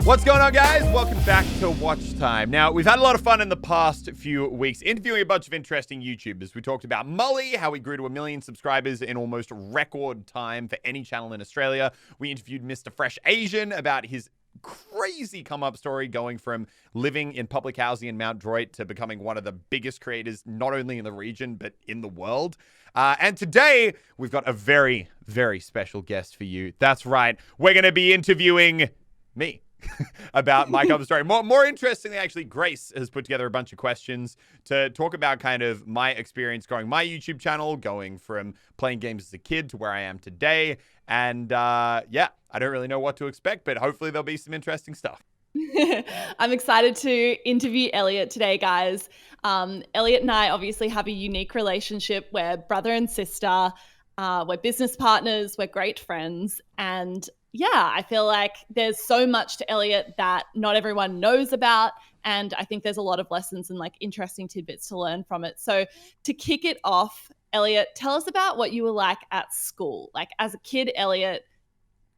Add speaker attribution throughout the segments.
Speaker 1: What's going on, guys? Welcome back to Watchtime. Now, we've had a lot of fun in the past few weeks interviewing a bunch of interesting YouTubers. We talked about Mully, how he grew to 1 million subscribers in almost record time for any channel in Australia. We interviewed Mr. Fresh Asian about his crazy come-up story going from living in public housing in Mount Druitt to becoming one of the biggest creators, not only in the region, but in the world. And today, we've got a very, very special guest for you. That's right. We're going to be interviewing me. About my cover story. More interestingly, actually, Grace has put together a bunch of questions to talk about kind of my experience growing my YouTube channel, going from playing games as a kid to where I am today. And yeah, I don't really know what to expect, but hopefully there'll be some interesting stuff.
Speaker 2: I'm excited to interview Elliot today, guys. Elliot and I obviously have a unique relationship. We're brother and sister. We're business partners. We're great friends. And yeah, I feel like there's so much to Elliot that not everyone knows about. And I think there's a lot of lessons and like interesting tidbits to learn from it. So to kick it off, Elliot, tell us about what you were like at school. Like as a kid, Elliot,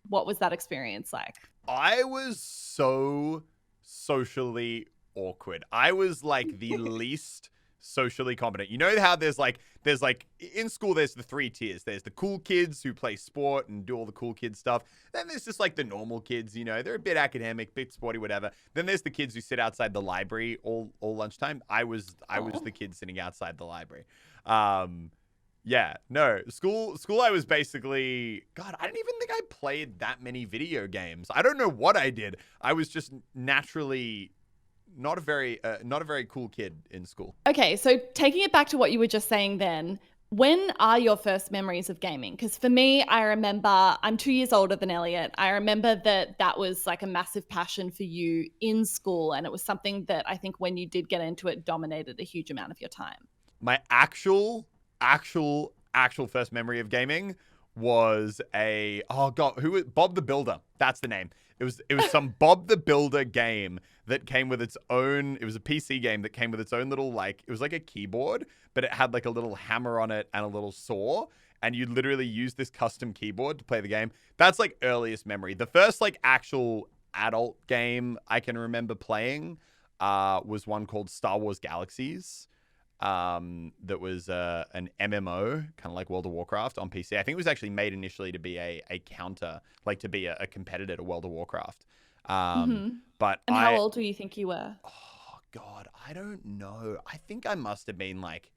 Speaker 2: what was that experience like?
Speaker 1: I was so socially awkward. I was like the least socially competent. You know how there's like in school there's the 3 tiers. There's the cool kids who play sport and do all the cool kid stuff. Then there's just like the normal kids, you know, they're a bit academic, bit sporty, whatever. Then there's the kids who sit outside the library all lunchtime. I was the kid sitting outside the library. Yeah, no, school I was basically, God, I didn't even think I played that many video games. I don't know what I did. I was just naturally not a very cool kid in school.
Speaker 2: Okay, so taking it back to what you were just saying then, when are your first memories of gaming? Because for me, I remember, I'm 2 years older than Elliot. I remember that was like a massive passion for you in school. And it was something that I think when you did get into it, dominated a huge amount of your time.
Speaker 1: My actual first memory of gaming was Bob the Builder. That's the name. It was some Bob the Builder game that came with its own, it was a PC game that came with its own little, like, it was like a keyboard, but it had like a little hammer on it and a little saw, and you literally use this custom keyboard to play the game. That's like earliest memory. The first like actual adult game I can remember playing was one called Star Wars Galaxies. That was an MMO, kind of like World of Warcraft on PC. I think it was actually made initially to be a counter, like to be a competitor to World of Warcraft. But
Speaker 2: and how old do you think you were?
Speaker 1: Oh God, I don't know. I think I must have been like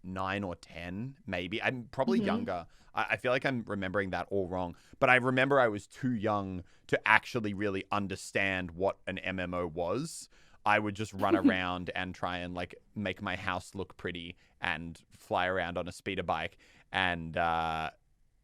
Speaker 1: 9 or 10, maybe. I'm probably younger. I feel like I'm remembering that all wrong. But I remember I was too young to actually really understand what an MMO was. I would just run around and try and like make my house look pretty and fly around on a speeder bike. And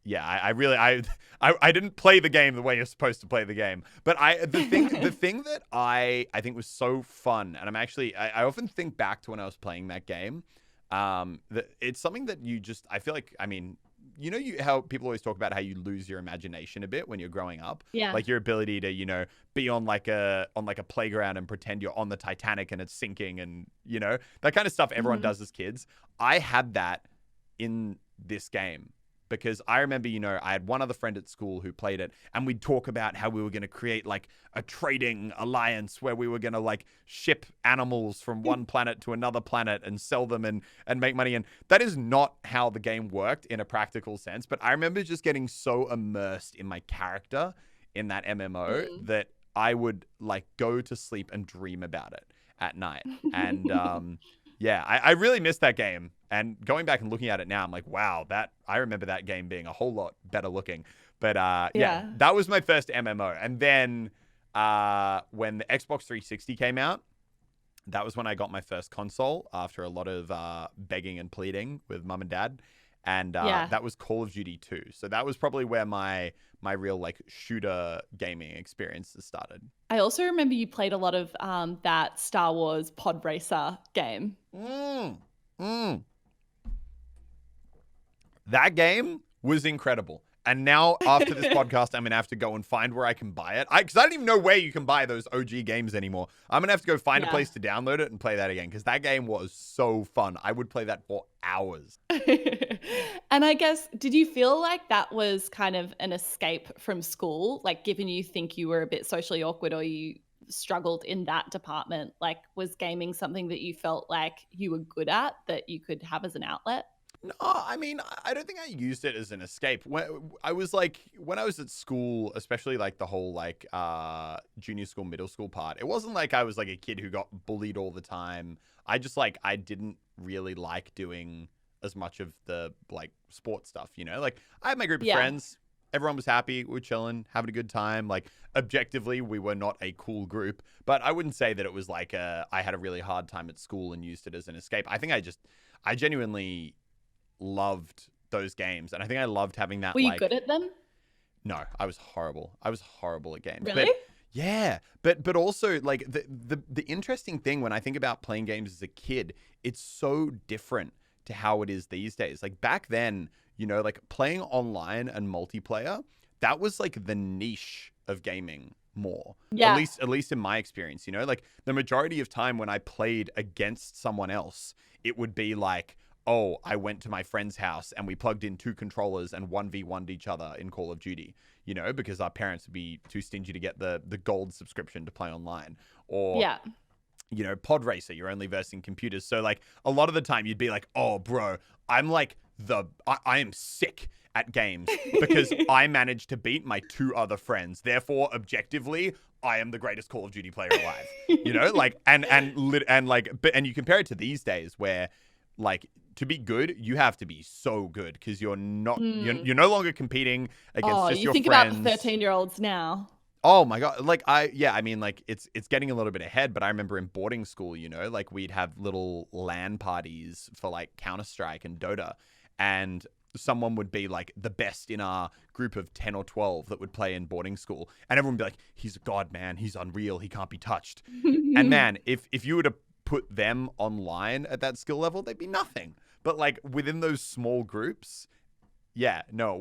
Speaker 1: yeah, I didn't play the game the way you're supposed to play the game. But the thing that I think was so fun, and I often think back to when I was playing that game. That it's something that I feel like, I mean, you know, how people always talk about how you lose your imagination a bit when you're growing up.
Speaker 2: Yeah.
Speaker 1: Like your ability to, you know, be on like a playground and pretend you're on the Titanic and it's sinking, and, you know, that kind of stuff everyone does as kids. I had that in this game. Because I remember, you know, I had one other friend at school who played it, and we'd talk about how we were going to create like a trading alliance where we were going to like ship animals from one planet to another planet and sell them and make money. And that is not how the game worked in a practical sense. But I remember just getting so immersed in my character in that MMO that I would like go to sleep and dream about it at night. And yeah, I really missed that game. And going back and looking at it now, I'm like, wow, I remember that game being a whole lot better looking. But yeah, that was my first MMO. And then when the Xbox 360 came out, that was when I got my first console after a lot of begging and pleading with mum and dad. And that was Call of Duty 2. So that was probably where my real like shooter gaming experiences started.
Speaker 2: I also remember you played a lot of that Star Wars Podracer game.
Speaker 1: That game was incredible. And now after this podcast, I'm going to have to go and find where I can buy it. Because I don't even know where you can buy those OG games anymore. I'm going to have to go find a place to download it and play that again. Because that game was so fun. I would play that for hours.
Speaker 2: And I guess, did you feel like that was kind of an escape from school? Like, given you think you were a bit socially awkward or you struggled in that department, like, was gaming something that you felt like you were good at that you could have as an outlet?
Speaker 1: No, I mean, I don't think I used it as an escape. When I was at school, especially like the whole like junior school, middle school part, it wasn't like I was like a kid who got bullied all the time. I just like, I didn't really like doing as much of the like sports stuff, you know? Like I had my group of friends. Everyone was happy. We were chilling, having a good time. Like objectively, we were not a cool group, but I wouldn't say that it was like I had a really hard time at school and used it as an escape. I think I genuinely loved those games, and I think I loved having that.
Speaker 2: Were you good at them?
Speaker 1: No, I was horrible. I was horrible at games.
Speaker 2: Really?
Speaker 1: But, yeah, but also like the interesting thing when I think about playing games as a kid, it's so different to how it is these days. Like back then, you know, like playing online and multiplayer, that was like the niche of gaming more.
Speaker 2: Yeah.
Speaker 1: At least in my experience, you know, like the majority of time when I played against someone else, it would be like, oh, I went to my friend's house and we plugged in 2 controllers and 1v1'd each other in Call of Duty, you know, because our parents would be too stingy to get the gold subscription to play online. Or, you know, Podracer, you're only versing computers. So, like, a lot of the time you'd be like, oh, bro, I'm like I am sick at games because I managed to beat my 2 other friends. Therefore, objectively, I am the greatest Call of Duty player alive. You know, like, and you compare it to these days where, like, to be good, you have to be so good because you're not you're no longer competing against just your friends.
Speaker 2: You think about the 13-year-olds now.
Speaker 1: Oh my God. Like I mean, like it's getting a little bit ahead, but I remember in boarding school, you know, like we'd have little LAN parties for like Counter-Strike and Dota, and someone would be like the best in our group of 10 or 12 that would play in boarding school, and everyone would be like, he's a god, man, he's unreal, he can't be touched. And man, if you were to put them online at that skill level, they'd be nothing. But like within those small groups, yeah, no,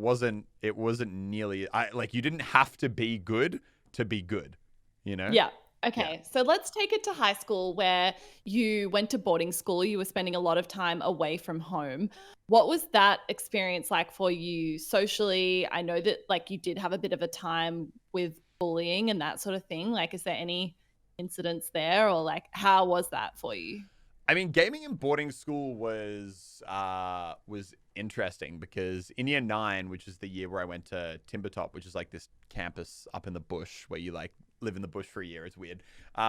Speaker 1: it wasn't nearly, you didn't have to be good to be good, you know?
Speaker 2: Yeah. Okay. So let's take it to high school where you went to boarding school. You were spending a lot of time away from home. What was that experience like for you socially? I know that like you did have a bit of a time with bullying and that sort of thing. Like, is there any incidents there, or like how was that for you?
Speaker 1: I mean, gaming in boarding school was interesting because in year 9, which is the year where I went to Timbertop, which is like this campus up in the bush where you like live in the bush for a year. It's weird. We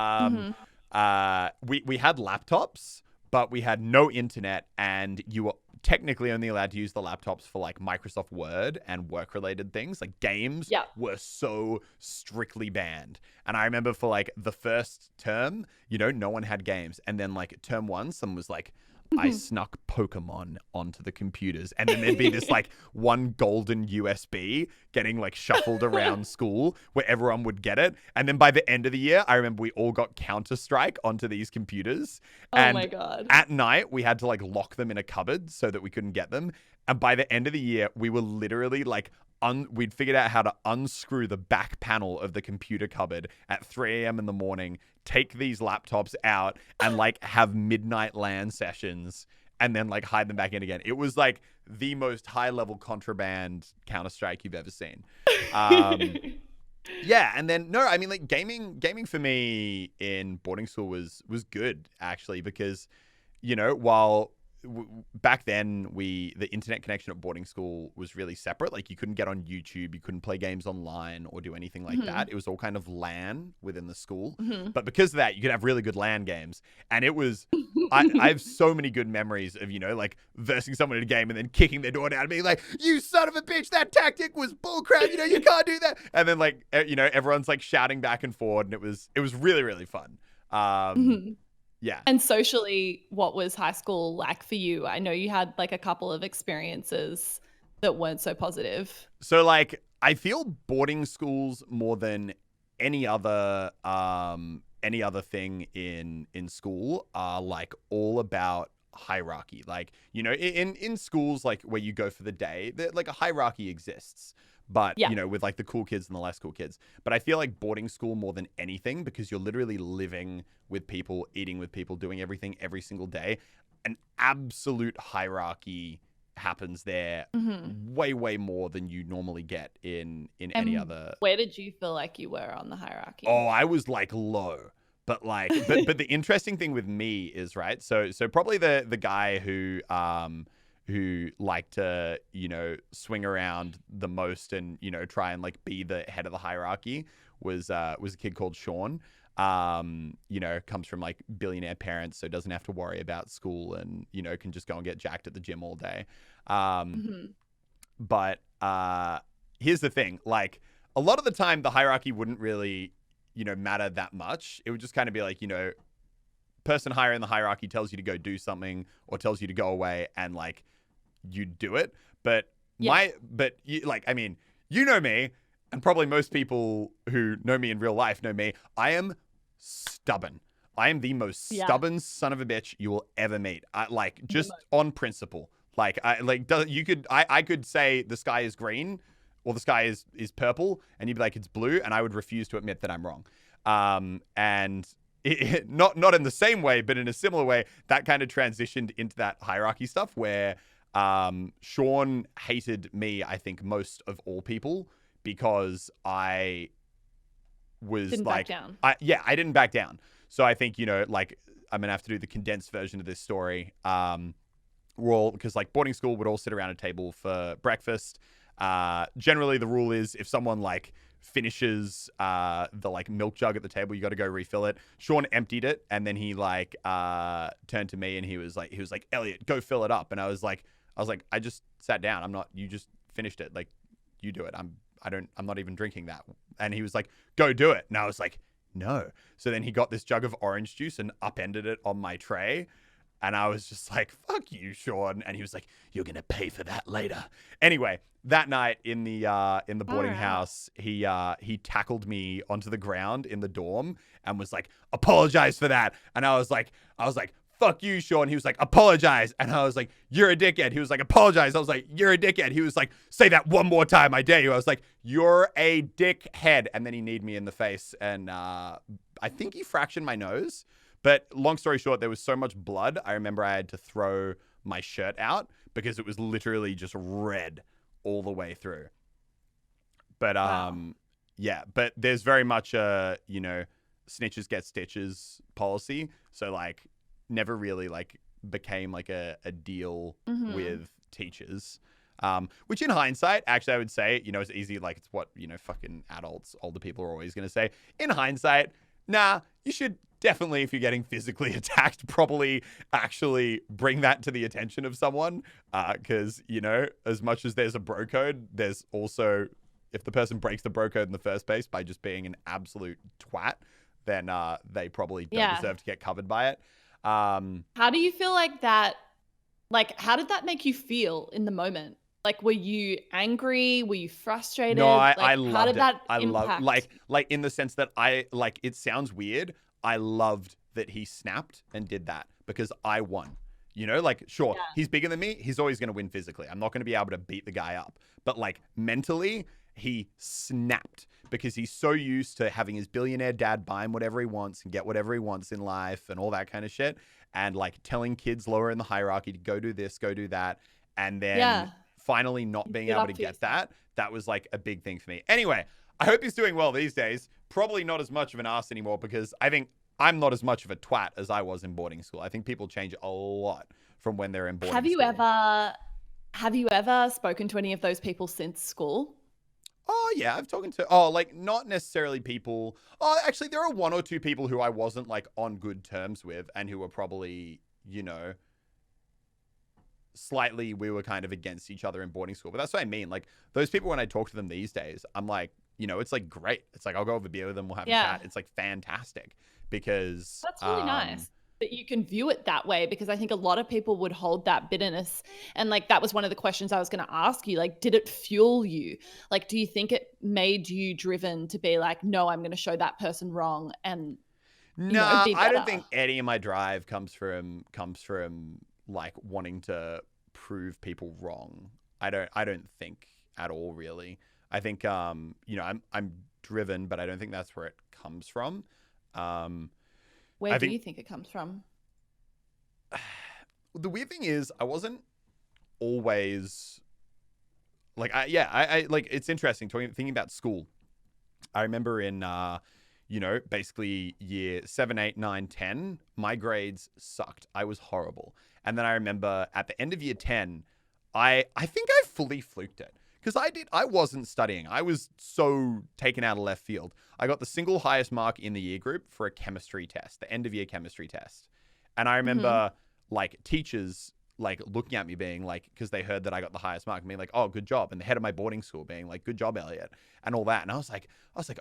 Speaker 1: had laptops, but we had no internet, and you were technically only allowed to use the laptops for like Microsoft Word and work-related things. Like games were so strictly banned. And I remember for like the first term, you know, no one had games. And then like term 1, someone was like, I snuck Pokemon onto the computers. And then there'd be this like one golden USB getting like shuffled around school where everyone would get it. And then by the end of the year, I remember we all got Counter-Strike onto these computers. And
Speaker 2: my God.
Speaker 1: At night, we had to like lock them in a cupboard so that we couldn't get them. And by the end of the year, we were literally like, we'd figured out how to unscrew the back panel of the computer cupboard at 3 a.m. in the morning, take these laptops out and like have midnight LAN sessions and then like hide them back in again. It was like the most high level contraband Counter-Strike you've ever seen. Yeah. And then, no, I mean like gaming for me in boarding school was good actually, because, you know, while back then the internet connection at boarding school was really separate. Like you couldn't get on YouTube, you couldn't play games online or do anything like that. It was all kind of LAN within the school. But because of that, you could have really good LAN games. And it was, I have so many good memories of, you know, like versing someone in a game and then kicking their door down and being like, you son of a bitch, that tactic was bullcrap, you know, you can't do that. And then like, you know, everyone's like shouting back and forward, and it was really, really fun. Yeah.
Speaker 2: And socially, what was high school like for you? I know you had like a couple of experiences that weren't so positive.
Speaker 1: So like, I feel boarding schools more than any other thing in school are like all about hierarchy. Like, you know, in schools, like where you go for the day, like a hierarchy exists. But,
Speaker 2: Yeah.
Speaker 1: you know, with like the cool kids and the less cool kids. But I feel like boarding school more than anything, because you're literally living with people, eating with people, doing everything every single day. An absolute hierarchy happens there, way more than you normally get in any other.
Speaker 2: Where did you feel like you were on the hierarchy?
Speaker 1: Oh, I was like low. But like, but the interesting thing with me is, right, so probably the guy who liked to, you know, swing around the most and, you know, try and like be the head of the hierarchy was a kid called Sean. You know, comes from like billionaire parents, so doesn't have to worry about school, and, you know, can just go and get jacked at the gym all day. But here's the thing, like a lot of the time the hierarchy wouldn't really, you know, matter that much. It would just kind of be like, you know, person higher in the hierarchy tells you to go do something or tells you to go away, and like you do it. But like, I mean, you know me, and probably most people who know me in real life know me. I am stubborn. I am the most stubborn son of a bitch you will ever meet. I like, just on principle. Like, I could say the sky is green or the sky is purple, and you'd be like, it's blue, and I would refuse to admit that I'm wrong. And not in the same way, but in a similar way, that kind of transitioned into that hierarchy stuff where Sean hated me, I think, most of all people, because I was
Speaker 2: didn't
Speaker 1: like,
Speaker 2: back down.
Speaker 1: I didn't back down. So I think, you know, like, I'm gonna have to do the condensed version of this story. We're all, because like boarding school would all sit around a table for breakfast. Generally the rule is if someone like finishes the like milk jug at the table, you got to go refill it. Sean emptied it, and then he like turned to me and he was like, Elliot, go fill it up. And I was like, I just sat down. You just finished it. Like, you do it. I'm not even drinking that. And he was like, go do it. And I was like, no. So then he got this jug of orange juice and upended it on my tray. And I was just like, fuck you, Sean. And he was like, you're going to pay for that later. Anyway, that night in the boarding house, he tackled me onto the ground in the dorm and was like, apologize for that. And I was like, fuck you, Sean. He was like, apologize. And I was like, you're a dickhead. He was like, apologize. I was like, you're a dickhead. He was like, say that one more time. I dare you. I was like, you're a dickhead. And then he kneed me in the face. And I think he fractured my nose. But long story short, there was so much blood. I remember I had to throw my shirt out because it was literally just red all the way through. But yeah, but there's very much a, you know, snitches get stitches policy. So like never really like became like a deal with teachers. Which in hindsight, actually I would say, you know, it's easy, like it's what, you know, fucking adults, older people are always going to say. In hindsight, nah, you should definitely, if you're getting physically attacked, probably actually bring that to the attention of someone. Because, you know, as much as there's a bro code, there's also, if the person breaks the bro code in the first place by just being an absolute twat, then they probably don't deserve to get covered by it.
Speaker 2: How do you feel like that? Like, how did that make you feel in the moment? Like, were you angry? Were you frustrated?
Speaker 1: No,
Speaker 2: like,
Speaker 1: I loved
Speaker 2: how did that
Speaker 1: it. I
Speaker 2: impact?
Speaker 1: love, like in the sense that it sounds weird. I loved that he snapped and did that because I won. You know, like, sure, he's bigger than me. He's always going to win physically. I'm not going to be able to beat the guy up. But like mentally, he snapped because he's so used to having his billionaire dad buy him whatever he wants and get whatever he wants in life and all that kind of shit. And like telling kids lower in the hierarchy to go do this, go do that. And then finally not being able to get that was like a big thing for me. Anyway, I hope he's doing well these days. Probably not as much of an ass anymore because I think I'm not as much of a twat as I was in boarding school. I think people change a lot from when they're in boarding school.
Speaker 2: Have you ever spoken to any of those people since school?
Speaker 1: Oh, yeah, I've talked to, like, not necessarily people. Oh, actually, there are one or two people who I wasn't, like, on good terms with and who were probably, you know, slightly, we were kind of against each other in boarding school. But that's what I mean. Like, those people, when I talk to them these days, I'm like, you know, it's, like, great. It's like, I'll go over a beer with them, we'll have a chat. It's, like, fantastic because...
Speaker 2: That's really nice that you can view it that way, because I think a lot of people would hold that bitterness. And like, that was one of the questions I was going to ask you. Like, did it fuel you? Like, do you think it made you driven to be like, no, I'm going to show that person wrong and
Speaker 1: no, I don't think any of my drive comes from like wanting to prove people wrong. I don't think at all, really. I think I'm driven, but I don't think that's where it comes from.
Speaker 2: Where do you think it comes from?
Speaker 1: The weird thing is, I wasn't always like, I like, it's interesting thinking about school. I remember in, basically year 7, 8, 9, 10, my grades sucked. I was horrible. And then I remember at the end of year 10, I think I fully fluked it. Because I wasn't studying. I was so taken out of left field. I got the single highest mark in the year group for a chemistry test, the end of year chemistry test. And I remember like teachers like looking at me being like, because they heard that I got the highest mark, and being like, oh, good job. And the head of my boarding school being like, good job, Elliot, and all that. And I was like,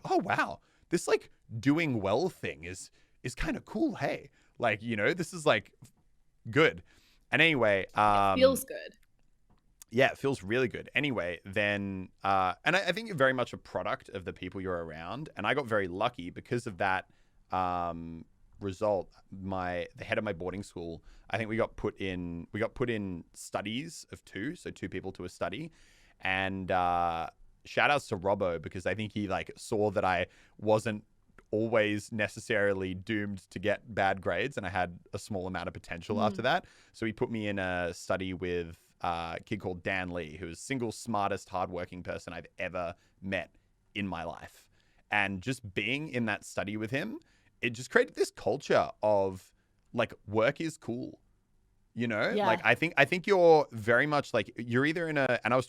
Speaker 1: oh, wow, this like doing well thing is kind of cool. Hey, like, this is like good. And anyway,
Speaker 2: it feels good.
Speaker 1: Yeah, it feels really good. Anyway, then, and I think you're very much a product of the people you're around. And I got very lucky because of that result. The head of my boarding school, I think we got put in studies of 2, so 2 people to a study. And shout outs to Robbo, because I think he like saw that I wasn't always necessarily doomed to get bad grades, and I had a small amount of potential after that. So he put me in a study with a kid called Dan Lee, who is the single smartest, hardworking person I've ever met in my life. And just being in that study with him, it just created this culture of like, work is cool. Like, I think you're very much like, you're either in a, and I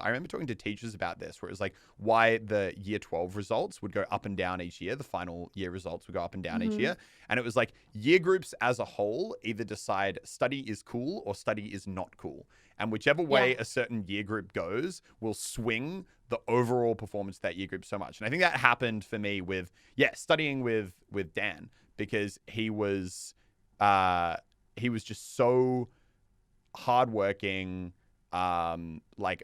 Speaker 1: remember talking to teachers about this, where it was like why the year 12 results would go up and down each year. The final year results would go up and down each year. And it was like year groups as a whole either decide study is cool or study is not cool. And whichever way a certain year group goes will swing the overall performance of that year group so much. And I think that happened for me with, studying with Dan, because he was just so hardworking. Like,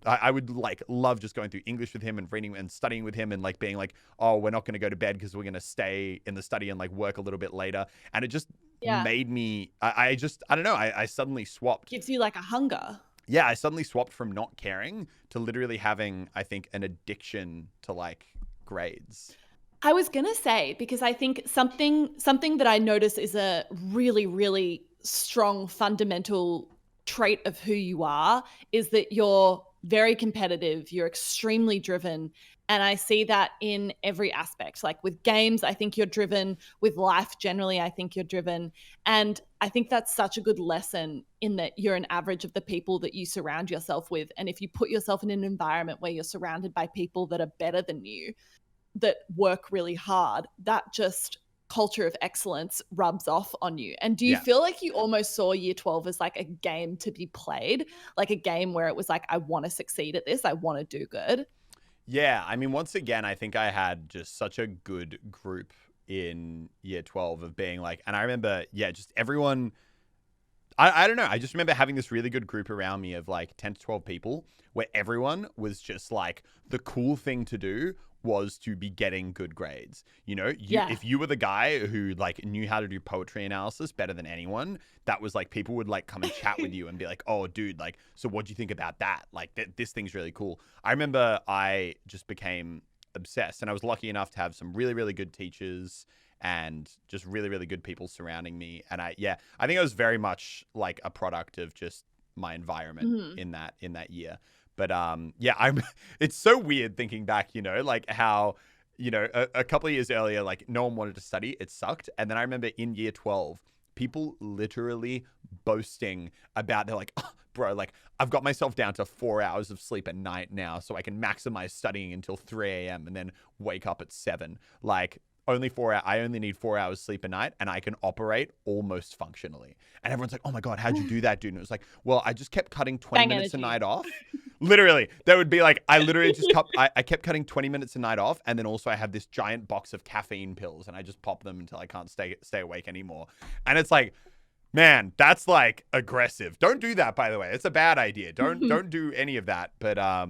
Speaker 1: I would like love just going through English with him and reading and studying with him, and like being like, oh, we're not going to go to bed because we're going to stay in the study and like work a little bit later. And it just made me, I don't know. I suddenly swapped.
Speaker 2: Gives you like a hunger.
Speaker 1: Yeah. I suddenly swapped from not caring to literally having, I think, an addiction to like grades.
Speaker 2: I was going to say, because I think something that I notice is a really, really strong fundamental trait of who you are is that you're very competitive, you're extremely driven. And I see that in every aspect. Like with games, I think you're driven. With life generally, I think you're driven. And I think that's such a good lesson, in that you're an average of the people that you surround yourself with. And if you put yourself in an environment where you're surrounded by people that are better than you, that work really hard, that just culture of excellence rubs off on you. And do you feel like you almost saw year 12 as like a game to be played, like a game where it was like, I want to succeed at this, I want to do good?
Speaker 1: Yeah, I mean, once again, I think I had just such a good group in year 12 of being like, and I remember, just everyone, I don't know, I just remember having this really good group around me of like 10 to 12 people where everyone was just like, the cool thing to do was to be getting good grades. If you were the guy who like knew how to do poetry analysis better than anyone, that was like, people would like come and chat with you and be like, oh dude, like, so what do you think about that? Like this thing's really cool. I remember I just became obsessed, and I was lucky enough to have some really, really good teachers and just really, really good people surrounding me. And I think I was very much like a product of just my environment in that year. But it's so weird thinking back, like how, a couple of years earlier, like no one wanted to study. It sucked. And then I remember in year 12, people literally boasting about, they're like, oh, bro, like I've got myself down to 4 hours of sleep a night now, so I can maximize studying until 3 a.m. and then wake up at 7. Like, only 4 hours. I only need 4 hours sleep a night, and I can operate almost functionally. And everyone's like, "Oh my god, how'd you do that, dude?" And it was like, "Well, I just kept cutting 20 minutes a night off." Literally, they would be like, I literally just I kept cutting 20 minutes a night off, and then also I have this giant box of caffeine pills, and I just pop them until I can't stay awake anymore. And it's like, man, that's like aggressive. Don't do that, by the way. It's a bad idea. Don't do any of that. But I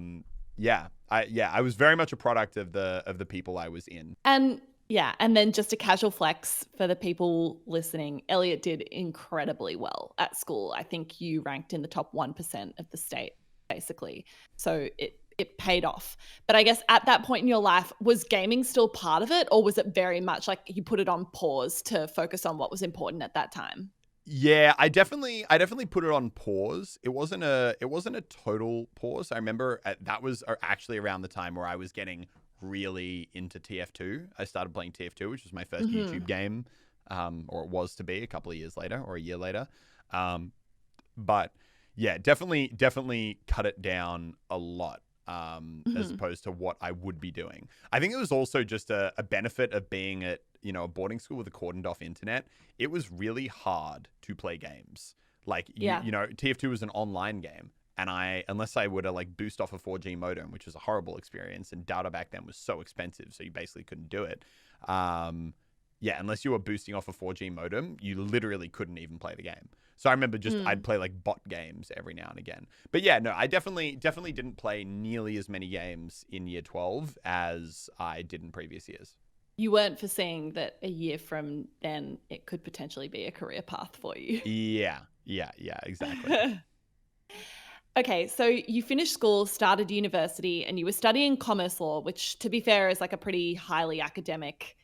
Speaker 1: was very much a product of the people I was in.
Speaker 2: And Yeah, and then just a casual flex for the people listening, Elliot did incredibly well at school. I think you ranked in the top 1% of the state, basically. So it paid off. But I guess at that point in your life, was gaming still part of it, or was it very much like you put it on pause to focus on what was important at that time?
Speaker 1: Yeah, I definitely put it on pause. It wasn't a total pause. I remember that was actually around the time where I was getting really into TF2. I started playing TF2, which was my first YouTube game, or it was to be a couple of years later or a year later. But yeah, definitely cut it down a lot, as opposed to what I would be doing. I think it was also just a benefit of being at, a boarding school with a cordoned off internet. It was really hard to play games. Like,
Speaker 2: Yeah.
Speaker 1: TF2 was an online game. And unless I were to like boost off a 4G modem, which was a horrible experience, and data back then was so expensive, so you basically couldn't do it. Yeah, unless you were boosting off a 4G modem, you literally couldn't even play the game. So I remember I'd play like bot games every now and again. But yeah, no, I definitely didn't play nearly as many games in year 12 as I did in previous years.
Speaker 2: You weren't foreseeing that a year from then it could potentially be a career path for you.
Speaker 1: Yeah, exactly.
Speaker 2: Okay, so you finished school, started university, and you were studying commerce law, which, to be fair, is like a pretty highly academic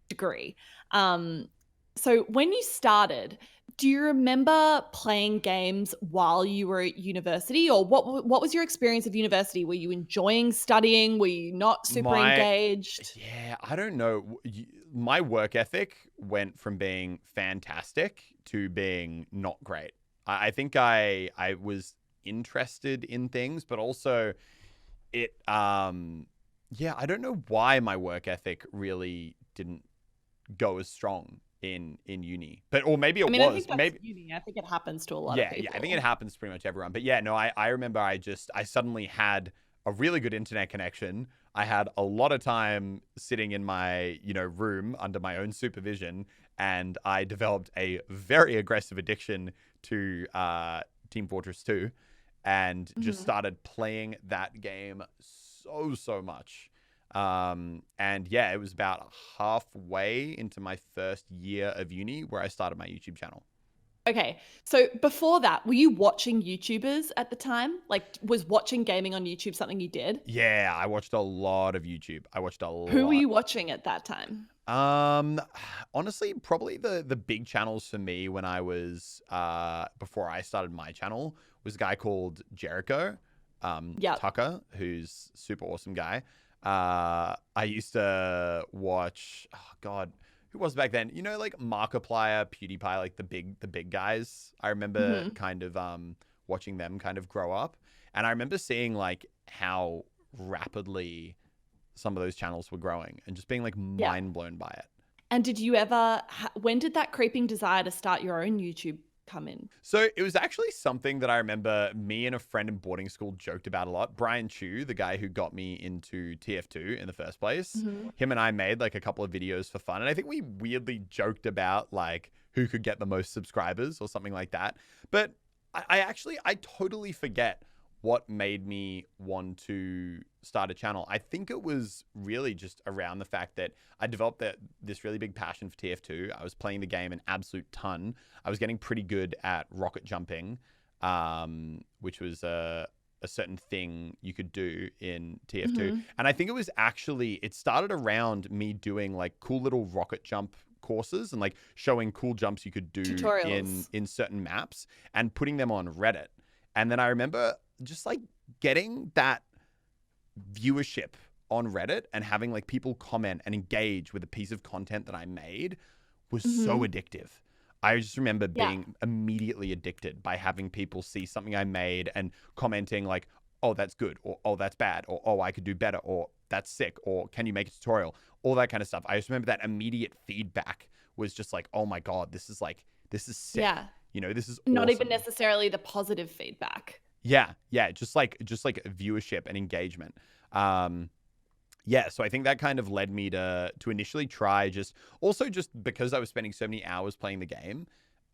Speaker 2: degree. So when you started, do you remember playing games while you were at university, or what was your experience of university? Were you enjoying studying? Were you not super engaged?
Speaker 1: Yeah, I don't know. My work ethic went from being fantastic to being not great. I think I was interested in things, but also yeah, I don't know why my work ethic really didn't go as strong in uni, or maybe it was.
Speaker 2: I think that's
Speaker 1: maybe
Speaker 2: uni. I think it happens to a lot of people.
Speaker 1: Yeah, I think it happens to pretty much everyone. But yeah, no, I remember I suddenly had a really good internet connection. I had a lot of time sitting in my room under my own supervision, and I developed a very aggressive addiction to Team Fortress 2, and just started playing that game so much. And yeah, it was about halfway into my first year of uni where I started my YouTube channel.
Speaker 2: Okay, so before that, were you watching YouTubers at the time? Like, was watching gaming on YouTube something you did?
Speaker 1: Yeah, I watched a lot of YouTube. I watched a lot.
Speaker 2: Who were you watching at that time?
Speaker 1: Honestly, probably the big channels for me when I was before I started my channel was a guy called Jericho, Tucker, who's super awesome guy. I used to watch, oh God, who was back then? Like Markiplier, PewDiePie, like the big guys. I remember kind of watching them kind of grow up, and I remember seeing like how rapidly some of those channels were growing, and just being like mind blown by it.
Speaker 2: And did you ever? When did that creeping desire to start your own YouTube come in?
Speaker 1: So it was actually something that I remember me and a friend in boarding school joked about a lot. Brian Chu, the guy who got me into TF2 in the first place, him and I made like a couple of videos for fun. And I think we weirdly joked about like who could get the most subscribers or something like that. But I totally forget what made me want to start a channel. I think it was really just around the fact that I developed this really big passion for TF2. I was playing the game an absolute ton. I was getting pretty good at rocket jumping, which was a certain thing you could do in TF2. And I think it started around me doing like cool little rocket jump courses and like showing cool jumps you could do in certain maps and putting them on Reddit. And then I remember just like getting that viewership on Reddit and having like people comment and engage with a piece of content that I made was so addictive. I just remember being immediately addicted by having people see something I made and commenting like, oh, that's good, or oh, that's bad, or oh, I could do better, or that's sick, or can you make a tutorial? All that kind of stuff. I just remember that immediate feedback was just like, oh my God, this is sick.
Speaker 2: Yeah.
Speaker 1: This is
Speaker 2: not
Speaker 1: awesome.
Speaker 2: even necessarily the positive feedback.
Speaker 1: Yeah, just like viewership and engagement. Yeah, so I think that kind of led me to initially try just because I was spending so many hours playing the game.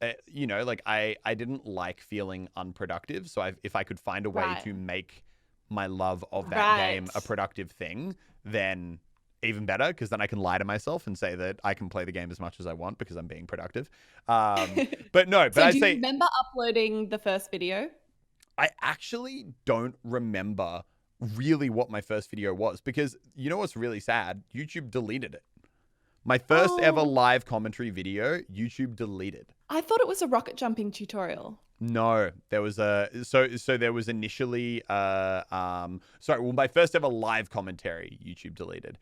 Speaker 1: Like I didn't like feeling unproductive. So if I could find a way to make my love of that game a productive thing, then even better, because then I can lie to myself and say that I can play the game as much as I want because I'm being productive. But no, but
Speaker 2: So
Speaker 1: I'd
Speaker 2: do
Speaker 1: say
Speaker 2: you remember uploading the first video?
Speaker 1: I actually don't remember really what my first video was, because you know what's really sad? YouTube deleted it. My first ever
Speaker 2: Oh.
Speaker 1: live commentary video, YouTube deleted.
Speaker 2: I thought it was a rocket jumping tutorial.
Speaker 1: No, there was so there was initially my first ever live commentary YouTube deleted.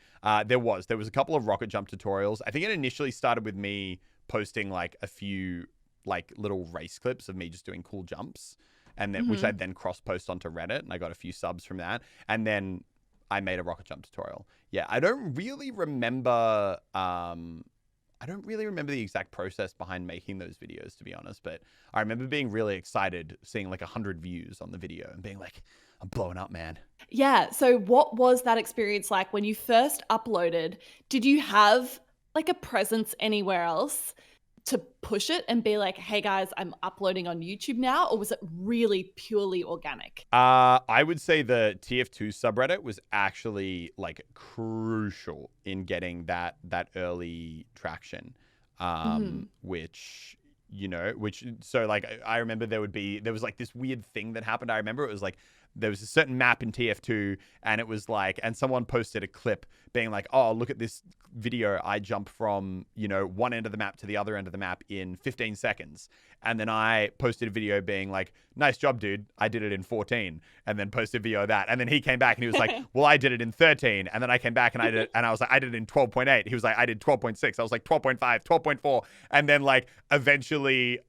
Speaker 1: There was a couple of rocket jump tutorials. I think it initially started with me posting like a few like little race clips of me just doing cool jumps, and then which I'd then cross post onto Reddit, and I got a few subs from that. And then I made a rocket jump tutorial. Yeah, I don't really remember the exact process behind making those videos, to be honest, but I remember being really excited seeing like 100 views on the video and being like, I'm blowing up, man.
Speaker 2: Yeah. So what was that experience like when you first uploaded? Did you have like a presence anywhere else to push it and be like, hey guys, I'm uploading on YouTube now? Or was it really purely organic?
Speaker 1: I would say the TF2 subreddit was actually like crucial in getting that early traction. Which, you know, so like I remember there was like this weird thing that happened. I remember it was like there was a certain map in TF2, and it was like, and someone posted a clip being like, oh, look at this video. I jump from, you know, one end of the map to the other end of the map in 15 seconds. And then I posted a video being like, nice job, dude. I did it in 14. And then posted a video of that. And then he came back and he was like, well, I did it in 13. And then I came back and I was like, I did it in 12.8. He was like, I did 12.6. I was like 12.5, 12.4. And then like eventually,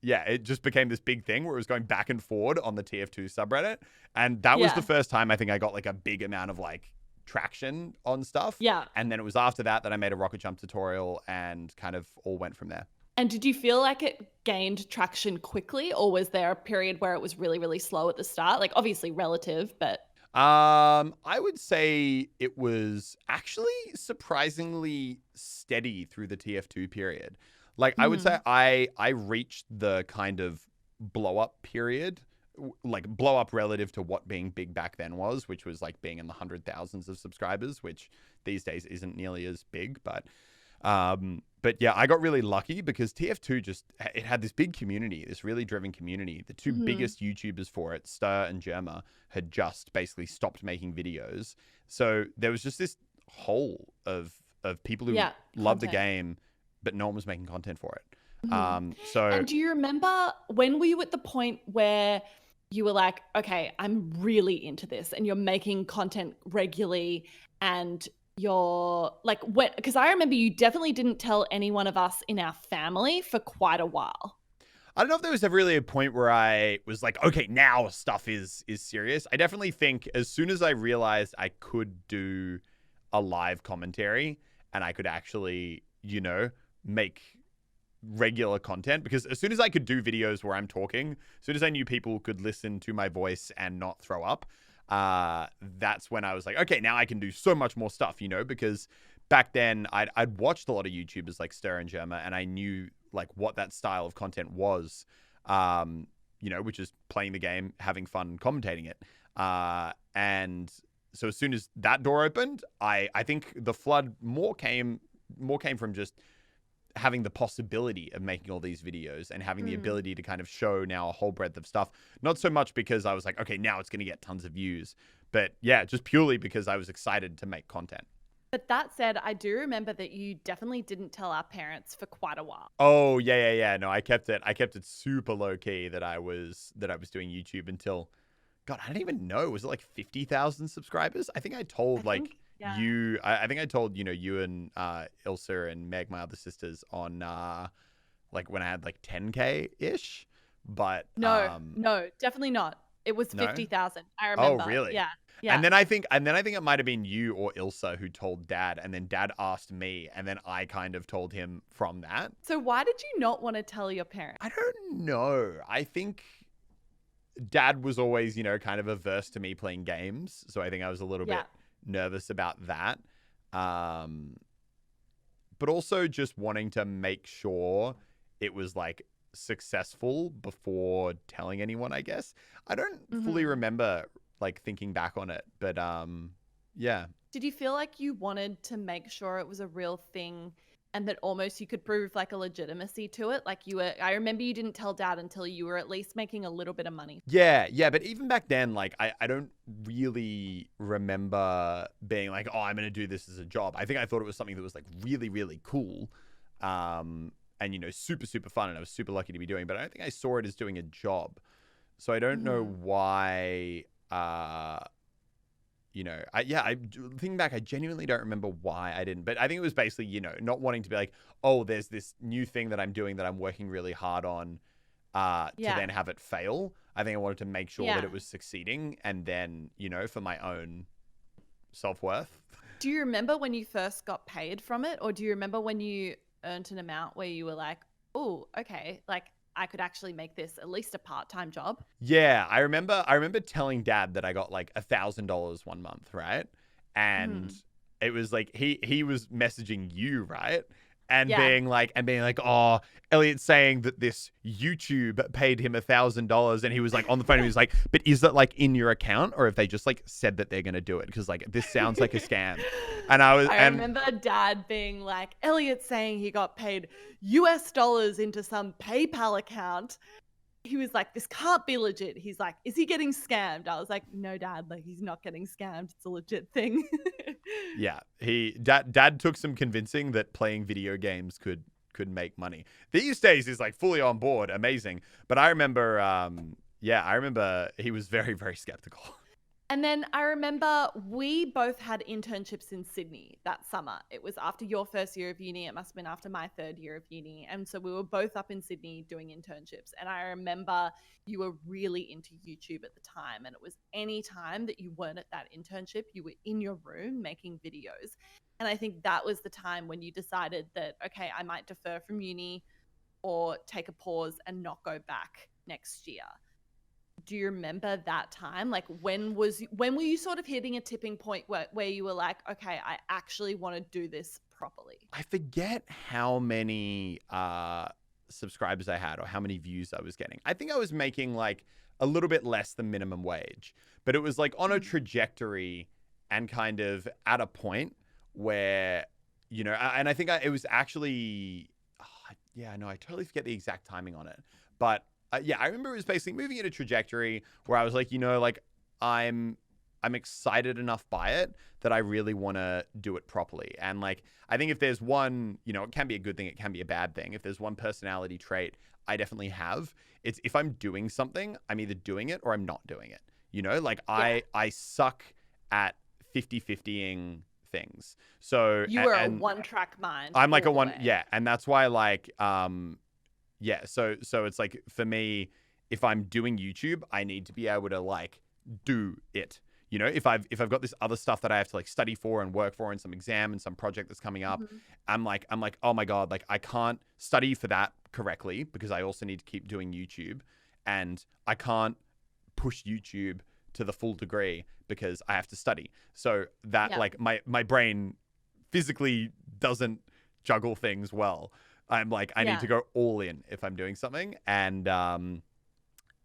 Speaker 1: it just became this big thing where it was going back and forward on the TF2 subreddit. And that was the first time I think I got like a big amount of like traction on stuff.
Speaker 2: Yeah.
Speaker 1: And then it was after that I made a rocket jump tutorial and kind of all went from there.
Speaker 2: And did you feel like it gained traction quickly, or was there a period where it was really, really slow at the start? Like obviously relative, but...
Speaker 1: I would say it was actually surprisingly steady through the TF2 period. Like I would say I reached the kind of blow up period, like blow up relative to what being big back then was, which was like being in the 100,000s of subscribers, which these days isn't nearly as big. But yeah, I got really lucky because TF2 it had this big community, this really driven community. The two biggest YouTubers for it, Stir and Germa, had just basically stopped making videos. So there was just this hole of people who loved the game, but no one was making content for it.
Speaker 2: And do you remember, when were you at the point where you were like, okay, I'm really into this, and you're making content regularly, and you're like, because I remember you definitely didn't tell any one of us in our family for quite a while.
Speaker 1: I don't know if there was ever really a point where I was like, okay, now stuff is serious. I definitely think as soon as I realized I could do a live commentary and I could actually, you know, make regular content, because as soon as I could do videos where I'm talking, as soon as I knew people could listen to my voice and not throw up, that's when I was like, okay, now I can do so much more stuff, you know, because back then I'd watched a lot of YouTubers like Stir and Germa, and I knew like what that style of content was, you know, which is playing the game, having fun, commentating it. And so as soon as that door opened, I think the flood more came from just having the possibility of making all these videos and having the ability to kind of show now a whole breadth of stuff. Not so much because I was like, okay, now it's going to get tons of views, but yeah, just purely because I was excited to make content.
Speaker 2: But that said, I do remember that you definitely didn't tell our parents for quite a while.
Speaker 1: Oh, yeah. No, I kept it super low key that I was doing YouTube until, God, I don't even know. Was it like 50,000 subscribers? I think I told I think I told, you know, you and Ilsa and Meg, my other sisters, on like when I had like 10K ish. But
Speaker 2: no, definitely not. It was 50,000. I remember.
Speaker 1: Oh, really?
Speaker 2: Yeah.
Speaker 1: And then I think it might have been you or Ilsa who told Dad, and then Dad asked me, and then I kind of told him from that.
Speaker 2: So why did you not want to tell your parents?
Speaker 1: I don't know. I think Dad was always, you know, kind of averse to me playing games, so I think I was a little bit nervous about that. But also just wanting to make sure it was like successful before telling anyone, I guess. I don't fully remember like thinking back on it, but Yeah.
Speaker 2: Did you feel like you wanted to make sure it was a real thing and that almost you could prove like a legitimacy to it? Like I remember you didn't tell dad until you were at least making a little bit of money.
Speaker 1: Yeah, yeah, but even back then, like, I don't really remember being like, oh, I'm gonna do this as a job. I think I thought it was something that was like really, really cool, and super, super fun, and I was super lucky to be doing. But I don't think I saw it as doing a job, so I don't know why. I thinking back, I genuinely don't remember why I didn't. But I think it was basically, not wanting to be like, oh, there's this new thing that I'm doing that I'm working really hard on. To then have it fail. I think I wanted to make sure that it was succeeding, and then, for my own self-worth.
Speaker 2: Do you remember when you first got paid from it, or do you remember when you earned an amount where you were like, oh, okay, like I could actually make this at least a part-time job?
Speaker 1: Yeah, I remember telling dad that I got like $1,000 one month, right? And it was like he was messaging you, right? And being like, oh, Elliot's saying that this YouTube paid him $1,000, and he was like on the phone. And he was like, but is that like in your account, or if they just like said that they're gonna do it? Because like this sounds like a scam. And I
Speaker 2: remember dad being like, Elliot's saying he got paid US dollars into some PayPal account. He was like, this can't be legit. He's like, is he getting scammed? I was like, no, dad, like he's not getting scammed. It's a legit thing.
Speaker 1: Yeah, dad took some convincing that playing video games could make money. These days he's like fully on board, amazing. But I remember, I remember he was very, very skeptical.
Speaker 2: And then I remember we both had internships in Sydney that summer. It was after your first year of uni. It must have been after my third year of uni. And so we were both up in Sydney doing internships. And I remember you were really into YouTube at the time. And it was any time that you weren't at that internship, you were in your room making videos. And I think that was the time when you decided that, okay, I might defer from uni or take a pause and not go back next year. Do you remember that time? Like when were you sort of hitting a tipping point where you were like, okay, I actually want to do this properly?
Speaker 1: I forget how many subscribers I had or how many views I was getting. I think I was making like a little bit less than minimum wage, but it was like on a trajectory and kind of at a point where, and I think it was actually, I totally forget the exact timing on it, but I remember it was basically moving in a trajectory where I was like, I'm excited enough by it that I really want to do it properly. And like, I think if there's one, it can be a good thing, it can be a bad thing. If there's one personality trait I definitely have, it's if I'm doing something, I'm either doing it or I'm not doing it. I suck at 50-50ing things. So
Speaker 2: you were a one-track mind.
Speaker 1: I'm like a one, and that's why like so it's like for me, if I'm doing YouTube, I need to be able to like do it. If I've got this other stuff that I have to like study for and work for and some exam and some project that's coming up, I'm like, oh my God, like I can't study for that correctly because I also need to keep doing YouTube, and I can't push YouTube to the full degree because I have to study. So that like my brain physically doesn't juggle things well. I'm like, I need to go all in if I'm doing something. And so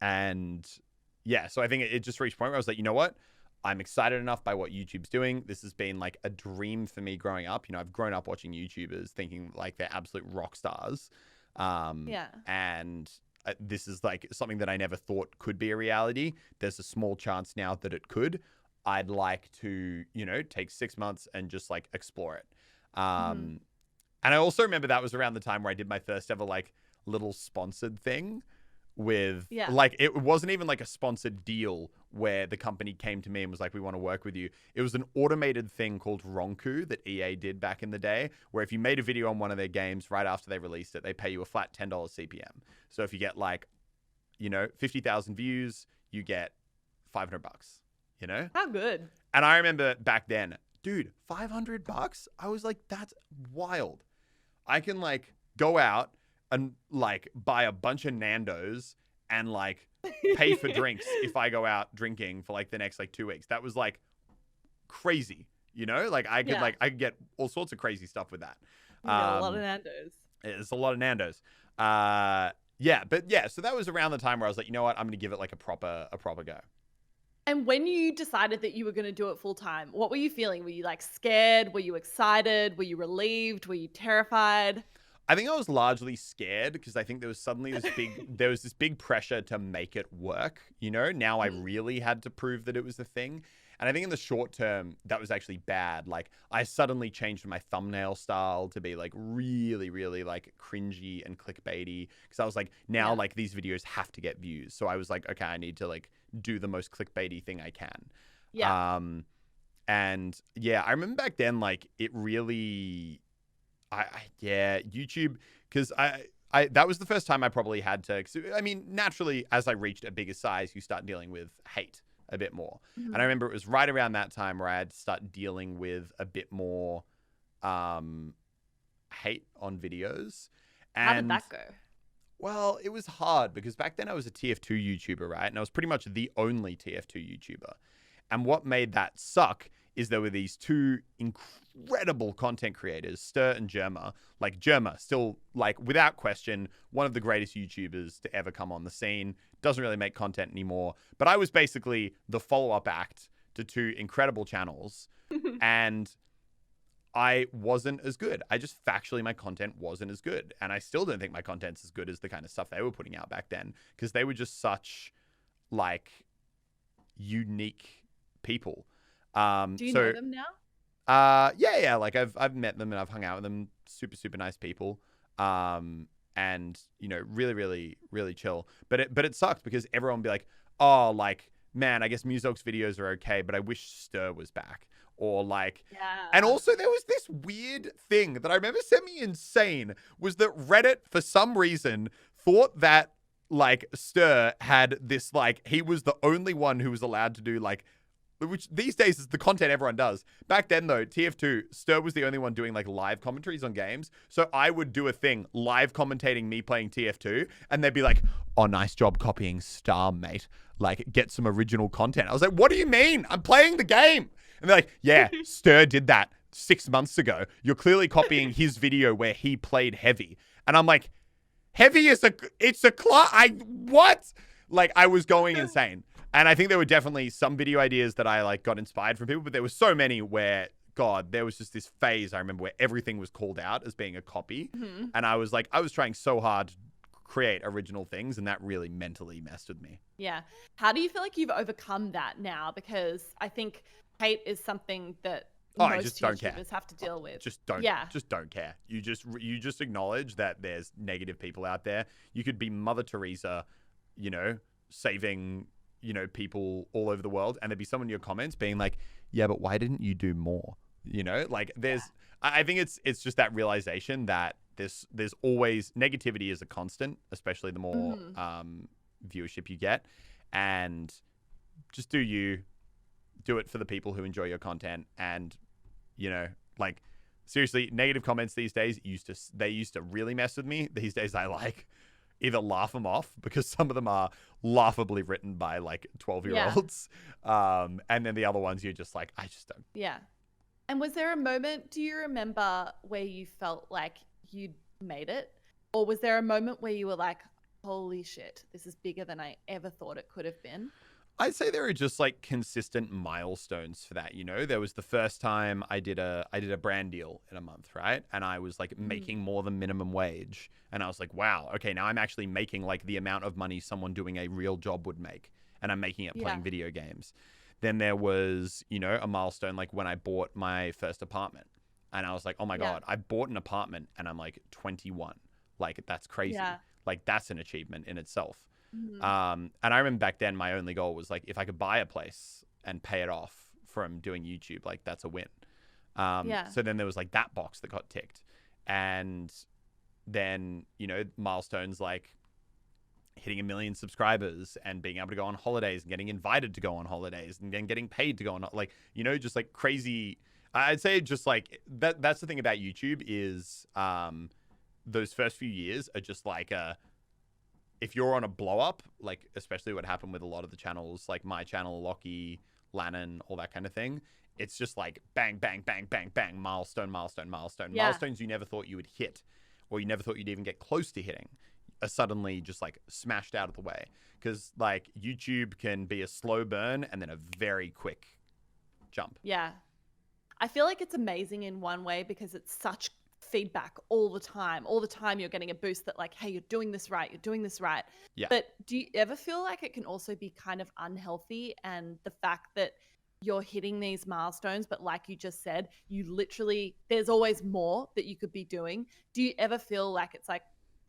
Speaker 1: I think it just reached a point where I was like, you know what? I'm excited enough by what YouTube's doing. This has been like a dream for me growing up. I've grown up watching YouTubers thinking like they're absolute rock stars. And this is like something that I never thought could be a reality. There's a small chance now that it could. I'd like to, take 6 months and just like explore it. And I also remember that was around the time where I did my first ever like little sponsored thing with like, it wasn't even like a sponsored deal where the company came to me and was like, we want to work with you. It was an automated thing called Ronku that EA did back in the day, where if you made a video on one of their games right after they released it, they pay you a flat $10 CPM. So if you get like, 50,000 views, you get $500,
Speaker 2: How good.
Speaker 1: And I remember back then, dude, $500? I was like, that's wild. I can like go out and like buy a bunch of Nando's and like pay for drinks if I go out drinking for like the next like 2 weeks. That was like crazy, like I could get all sorts of crazy stuff with that.
Speaker 2: A lot of Nando's.
Speaker 1: It's a lot of Nando's. So that was around the time where I was like, you know what? I'm going to give it like a proper go.
Speaker 2: And when you decided that you were going to do it full time, what were you feeling? Were you like scared? Were you excited? Were you relieved? Were you terrified?
Speaker 1: I think I was largely scared because I think there was suddenly there was this big pressure to make it work. Now I really had to prove that it was a thing. And I think in the short term, that was actually bad. Like, I suddenly changed my thumbnail style to be like really, really like cringy and clickbaity. Because I was like, now like these videos have to get views. So I was like, okay, I need to like do the most clickbaity thing I can.
Speaker 2: Yeah.
Speaker 1: And yeah, I remember back then, like it really, YouTube, because I that was the first time I probably had to. 'Cause, I mean, naturally, as I reached a bigger size, you start dealing with hate a bit more.
Speaker 2: Mm-hmm.
Speaker 1: And I remember it was right around that time where I had to start dealing with a bit more hate on videos. And
Speaker 2: How did that go?
Speaker 1: well, it was hard because back then I was a TF2 YouTuber, right? And I was pretty much the only TF2 YouTuber. And what made that suck is there were these two incredible content creators, Stir and Germa. Like Germa, still like without question, one of the greatest YouTubers to ever come on the scene. Doesn't really make content anymore. But I was basically the follow-up act to two incredible channels. And I wasn't as good. I just factually, my content wasn't as good. And I still don't think my content's as good as the kind of stuff they were putting out back then. Because they were just such like unique people.
Speaker 2: Do you know them now?
Speaker 1: Yeah. Like I've met them and I've hung out with them. Super, super nice people. And really, really, really chill. But it sucks because everyone would be like, oh, like, man, I guess Muselk's videos are okay, but I wish Stir was back. Or like, and also there was this weird thing that I remember sent me insane was that Reddit, for some reason, thought that like Stir had this, like, he was the only one who was allowed to do like, which these days is the content everyone does. Back then, though, TF2, Stir was the only one doing like live commentaries on games. So I would do a thing live commentating me playing TF2, and they'd be like, oh, nice job copying Star, mate. Like, get some original content. I was like, what do you mean? I'm playing the game. And they're like, yeah, Stir did that 6 months ago. You're clearly copying his video where he played Heavy. And I'm like, Heavy is what? Like, I was going insane. And I think there were definitely some video ideas that I like got inspired from people, but there were so many where, God, there was just this phase I remember where everything was called out as being a copy. Mm-hmm. And I was like, I was trying so hard to create original things, and that really mentally messed with me.
Speaker 2: Yeah. How do you feel like you've overcome that now? Because I think hate is something that most YouTubers have to deal with. Just don't
Speaker 1: care. You just acknowledge that there's negative people out there. You could be Mother Teresa, saving people all over the world, and there'd be someone in your comments being like, yeah, but why didn't you do more? Like I think it's just that realization that there's always negativity is a constant, especially the more viewership you get, and just do it for the people who enjoy your content. And like, seriously, negative comments these days used to really mess with me. These days I like either laugh them off because some of them are laughably written by like 12-year-olds. Yeah. And then the other ones you're just like, I just don't.
Speaker 2: Yeah. And was there a moment, do you remember, where you felt like you'd made it? Or was there a moment where you were like, holy shit, this is bigger than I ever thought it could have been?
Speaker 1: I'd say there are just like consistent milestones for that. There was the first time I did a brand deal in a month, right? And I was like making more than minimum wage. And I was like, wow, okay, now I'm actually making like the amount of money someone doing a real job would make. And I'm making it playing video games. Then there was, a milestone like when I bought my first apartment. And I was like, oh my God, I bought an apartment and I'm like 21. Like, that's crazy. Yeah. Like, that's an achievement in itself. Mm-hmm. And I remember back then my only goal was like, if I could buy a place and pay it off from doing YouTube, like that's a win. So then there was like that box that got ticked. And then, milestones like hitting 1 million subscribers and being able to go on holidays and getting invited to go on holidays and then getting paid to go on, like, just like crazy. I'd say just like that's the thing about YouTube is, those first few years are just like if you're on a blow up, like especially what happened with a lot of the channels, like my channel, Lockie, Lannon, all that kind of thing, it's just like bang, bang, bang, bang, bang, milestone. Milestones you never thought you would hit, or you never thought you'd even get close to hitting. are suddenly just like smashed out of the way. Because like YouTube can be a slow burn and then a very quick jump.
Speaker 2: Yeah. I feel like it's amazing in one way because it's such feedback all the time. All the time you're getting a boost that like, hey, you're doing this right. You're doing this right.
Speaker 1: Yeah.
Speaker 2: But do you ever feel like it can also be kind of unhealthy, and the fact that you're hitting these milestones, but like you just said, you literally, there's always more that you could be doing. Do you ever feel like it's like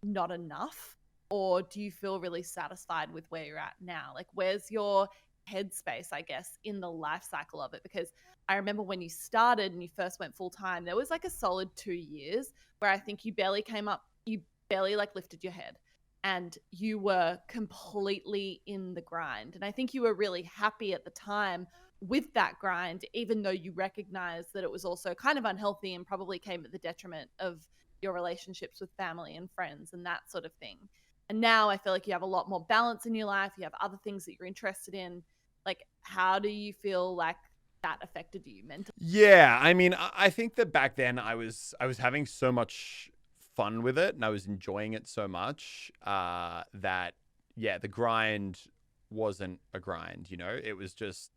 Speaker 2: not enough? Or do you feel really satisfied with where you're at now? Like, where's your headspace, I guess, in the life cycle of it? Because I remember when you started and you first went full time, there was like a solid 2 years where I think you barely came up, you barely like lifted your head, and you were completely in the grind. And I think you were really happy at the time with that grind, even though you recognized that it was also kind of unhealthy and probably came at the detriment of your relationships with family and friends and that sort of thing. And now I feel like you have a lot more balance in your life. You have other things that you're interested in. Like, how do you feel like that affected you mentally?
Speaker 1: Yeah, I mean, I think that back then I was having so much fun with it and I was enjoying it so much that yeah, the grind wasn't a grind, you know? It was just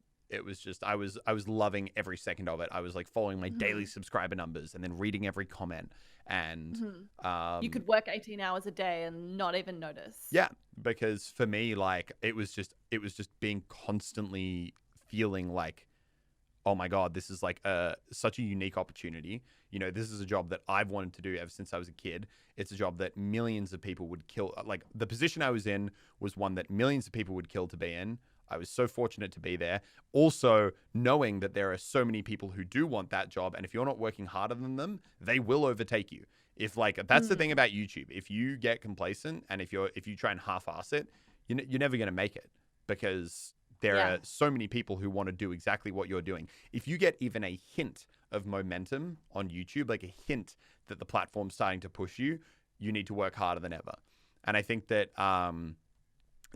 Speaker 1: I was loving every second of it. I was like following my daily subscriber numbers and then reading every comment, and
Speaker 2: you could work 18 hours a day and not even notice.
Speaker 1: Yeah, because for me, like it was just being constantly feeling like, oh my God, this is like such a unique opportunity. You know, this is a job that I've wanted to do ever since I was a kid. It's a job that millions of people would kill. Like the position I was in was one that millions of people would kill to be in. I was so fortunate to be there. Also, knowing that there are so many people who do want that job, and if you're not working harder than them, they will overtake you. If like that's the thing about YouTube. If you get complacent and if you try and half-ass it, you're never going to make it, because there are so many people who want to do exactly what you're doing. If you get even a hint of momentum on YouTube, like a hint that the platform's starting to push you, you need to work harder than ever. And I think that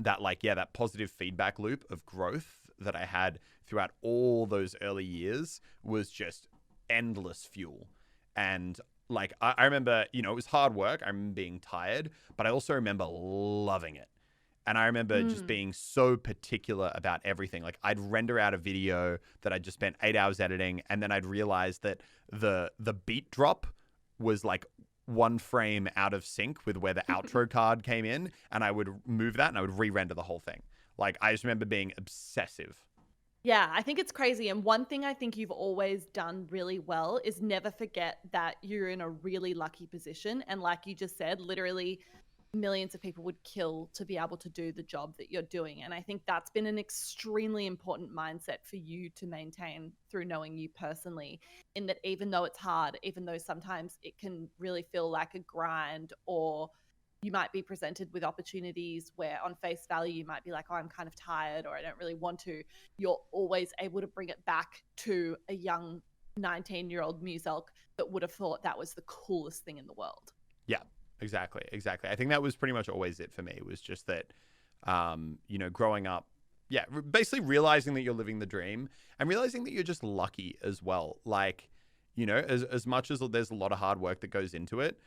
Speaker 1: that positive feedback loop of growth that I had throughout all those early years was just endless fuel. And like, I remember, you know, it was hard work. I remember being tired, but I also remember loving it. And I remember just being so particular about everything. Like I'd render out a video that I'd just spent 8 hours editing, and then I'd realize that the beat drop was like one frame out of sync with where the outro card came in, and I would move that and I would re-render the whole thing. Like I just remember being obsessive.
Speaker 2: Yeah, I think it's crazy. And one thing I think you've always done really well is never forget that you're in a really lucky position. And like you just said, literally millions of people would kill to be able to do the job that you're doing. And I think that's been an extremely important mindset for you to maintain through knowing you personally, in that even though it's hard, even though sometimes it can really feel like a grind, or you might be presented with opportunities where on face value you might be like, oh, I'm kind of tired, or I don't really want to, you're always able to bring it back to a young 19-year-old Muselk that would have thought that was the coolest thing in the world.
Speaker 1: Yeah. Exactly. I think that was pretty much always it for me. It was just that, you know, growing up, basically realizing that you're living the dream and realizing that you're just lucky as well. Like, you know, as much as there's a lot of hard work that goes into it,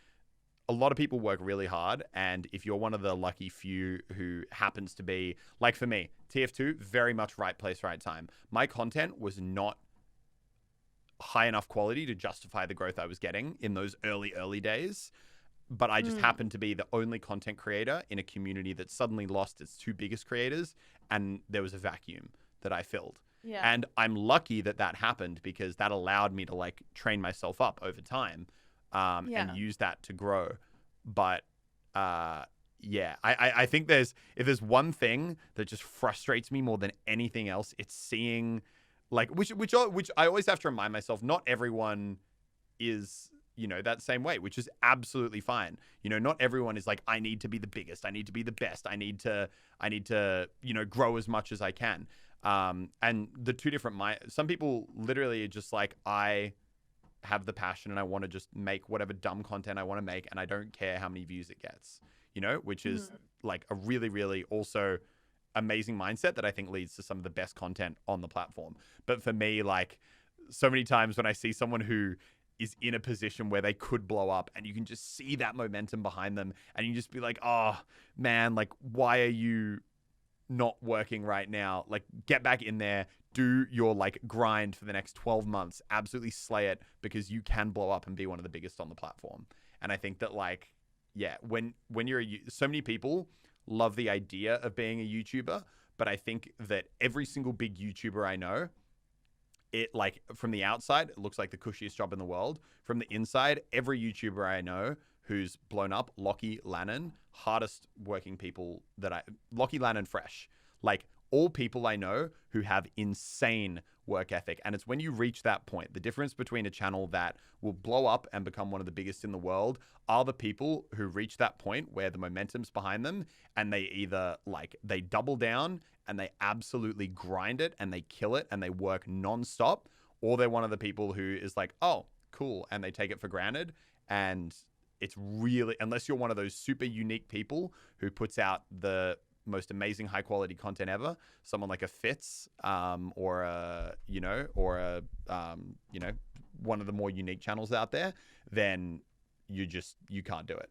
Speaker 1: a lot of people work really hard. And if you're one of the lucky few who happens to be, like for me, TF2, very much right place, right time. My content was not high enough quality to justify the growth I was getting in those early days. But I just happened to be the only content creator in a community that suddenly lost its two biggest creators, and there was a vacuum that I filled.
Speaker 2: Yeah.
Speaker 1: And I'm lucky that happened, because that allowed me to like train myself up over time and use that to grow. But I think if there's one thing that just frustrates me more than anything else, it's seeing like which I always have to remind myself, not everyone is, you know, that same way, which is absolutely fine. You know, not everyone is like, I need to be the biggest, I need to be the best, I need to, you know, grow as much as I can. And the two different, some people literally are just like, I have the passion and I want to just make whatever dumb content I want to make, and I don't care how many views it gets, you know, which is like a really, really also amazing mindset that I think leads to some of the best content on the platform. But for me, like so many times when I see someone who is in a position where they could blow up, and you can just see that momentum behind them, and you just be like, oh man, like, why are you not working right now? Like, get back in there, do your like grind for the next 12 months, absolutely slay it, because you can blow up and be one of the biggest on the platform. And I think that, like, yeah, when you're so many people love the idea of being a YouTuber, but I think that every single big YouTuber I know, it, like, from the outside, it looks like the cushiest job in the world. From the inside, every YouTuber I know who's blown up, Lockie, Lannon, hardest working people Lockie, Lannon, Fresh, like, all people I know who have insane work ethic. And it's when you reach that point, the difference between a channel that will blow up and become one of the biggest in the world are the people who reach that point where the momentum's behind them, and they either, like, they double down and they absolutely grind it and they kill it and they work nonstop, or they're one of the people who is like, oh, cool, and they take it for granted. And it's really, unless you're one of those super unique people who puts out the most amazing high quality content ever, someone like a Fitz, or a, you know, one of the more unique channels out there, then you can't do it.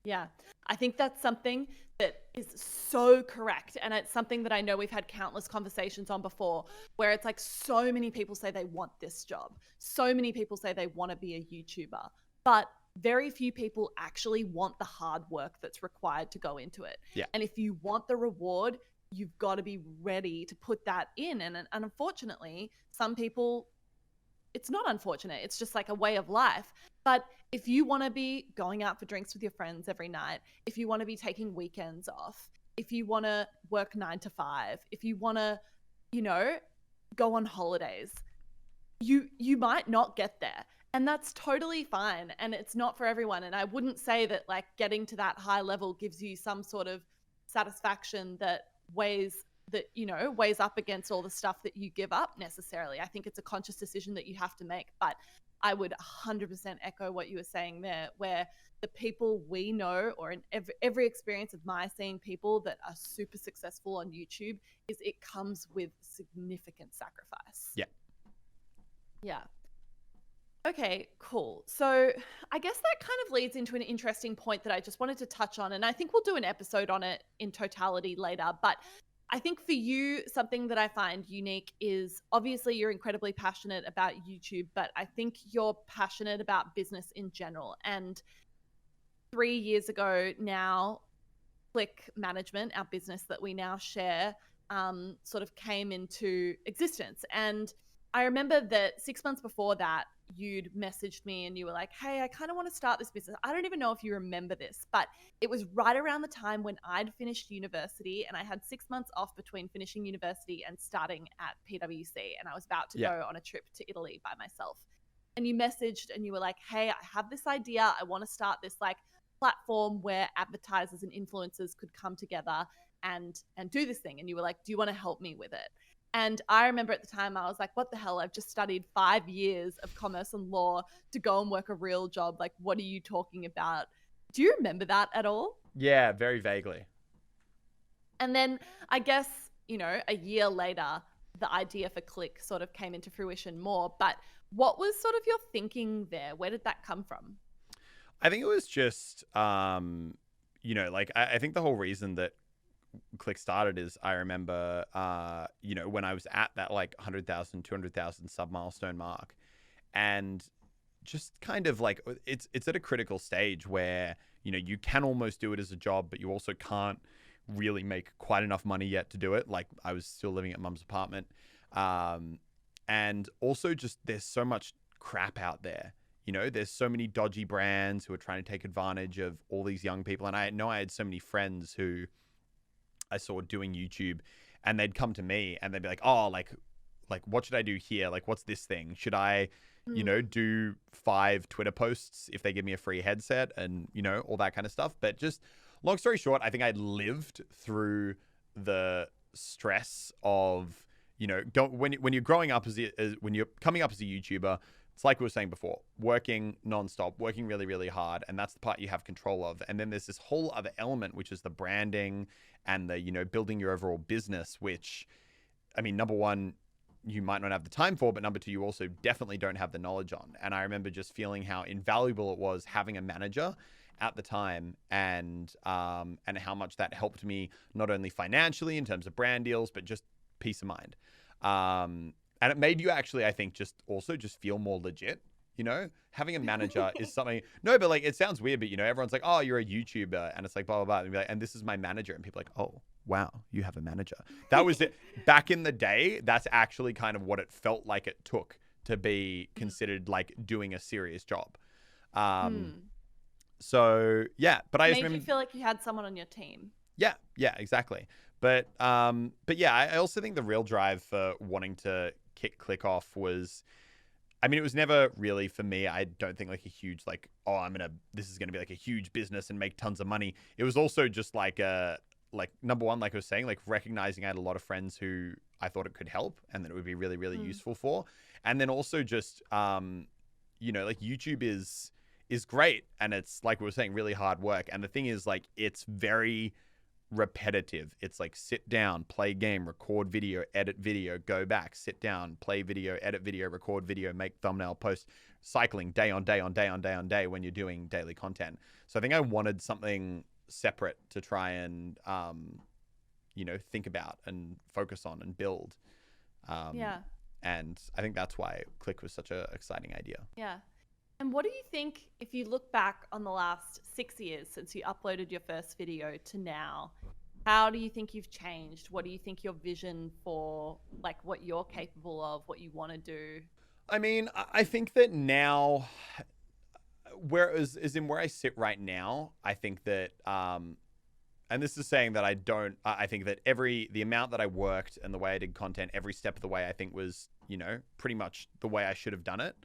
Speaker 2: Yeah, I think that's something that is so correct. And it's something that I know we've had countless conversations on before, where it's like, so many people say they want this job. So many people say they want to be a YouTuber, but very few people actually want the hard work that's required to go into it.
Speaker 1: Yeah.
Speaker 2: And if you want the reward, you've got to be ready to put that in. And unfortunately, some people, it's not unfortunate, it's just like a way of life. But if you want to be going out for drinks with your friends every night, if you want to be taking weekends off, if you want to work 9 to 5, if you want to, you know, go on holidays, you might not get there. And that's totally fine. And it's not for everyone. And I wouldn't say that, like, getting to that high level gives you some sort of satisfaction that weighs up against all the stuff that you give up necessarily. I think it's a conscious decision that you have to make. But I would 100% echo what you were saying there, where the people we know, or in every experience of my seeing people that are super successful on YouTube, is it comes with significant sacrifice.
Speaker 1: Yeah.
Speaker 2: Yeah. Okay, cool. So I guess that kind of leads into an interesting point that I just wanted to touch on. And I think we'll do an episode on it in totality later. But I think for you, something that I find unique is, obviously you're incredibly passionate about YouTube, but I think you're passionate about business in general. And 3 years ago now, Click Management, our business that we now share, sort of came into existence. And I remember that 6 months before that, you'd messaged me and you were like, hey, I kind of want to start this business. I don't even know if you remember this, but it was right around the time when I'd finished university, and I had 6 months off between finishing university and starting at PwC. And I was about to go on a trip to Italy by myself. And you messaged and you were like, hey, I have this idea. I want to start this, like, platform where advertisers and influencers could come together and do this thing. And you were like, do you want to help me with it? And I remember at the time I was like, what the hell? I've just studied 5 years of commerce and law to go and work a real job. Like, what are you talking about? Do you remember that at all?
Speaker 1: Yeah, very vaguely.
Speaker 2: And then I guess, you know, a year later, the idea for Click sort of came into fruition more. But what was sort of your thinking there? Where did that come from?
Speaker 1: I think it was just, you know, like, I think the whole reason that Click started is, I remember, you know, when I was at that, like, 100,000, 200,000 sub milestone mark, and just kind of like, it's at a critical stage where, you know, you can almost do it as a job, but you also can't really make quite enough money yet to do it. Like, I was still living at mum's apartment. And also just, there's so much crap out there. You know, there's so many dodgy brands who are trying to take advantage of all these young people. And I know I had so many friends who I saw doing YouTube, and they'd come to me and they'd be like, oh, like what should I do here? Like, what's this thing? Should I, you know, do 5 Twitter posts if they give me a free headset, and, you know, all that kind of stuff. But just long story short, I think I'd lived through the stress of, you know, when you're growing up when you're coming up as a YouTuber, it's like we were saying before, working nonstop, working really, really hard. And that's the part you have control of. And then there's this whole other element, which is the branding and the, you know, building your overall business, which, I mean, number one, you might not have the time for, but number two, you also definitely don't have the knowledge on. And I remember just feeling how invaluable it was having a manager at the time, and how much that helped me not only financially in terms of brand deals, but just peace of mind. And it made you actually, I think, just feel more legit. You know, having a manager is something. No, but like, it sounds weird, but you know, everyone's like, "Oh, you're a YouTuber," and it's like blah blah blah, and, like, and this is my manager, and people are like, "Oh, wow, you have a manager." That was it. Back in the day, that's actually kind of what it felt like it took to be considered like doing a serious job. So yeah, but I just
Speaker 2: made
Speaker 1: remember,
Speaker 2: you feel like you had someone on your team.
Speaker 1: yeah, exactly. But yeah, I also think the real drive for wanting to kick Click off was, I mean, it was never really for me. I don't think like a huge like, oh, this is gonna be like a huge business and make tons of money. It was also just like number one, like I was saying, like recognizing I had a lot of friends who I thought it could help and that it would be really, really useful for. And then also just, like YouTube is great. And it's like we were saying, really hard work. And the thing is, like, it's very repetitive. It's like sit down, play game, record video, edit video, go back, sit down, play video, edit video, record video, make thumbnail, post, cycling day on day on day on day on day when you're doing daily content. So I think I wanted something separate to try and think about and focus on and build. And I think that's why Click was such an exciting idea.
Speaker 2: Yeah. And what do you think, if you look back on the last 6 years since you uploaded your first video to now, how do you think you've changed? What do you think your vision for like what you're capable of, what you want to do?
Speaker 1: I mean, I think that now, where I sit right now, I think that, and this is saying that I think that the amount that I worked and the way I did content, every step of the way, I think was, pretty much the way I should have done it.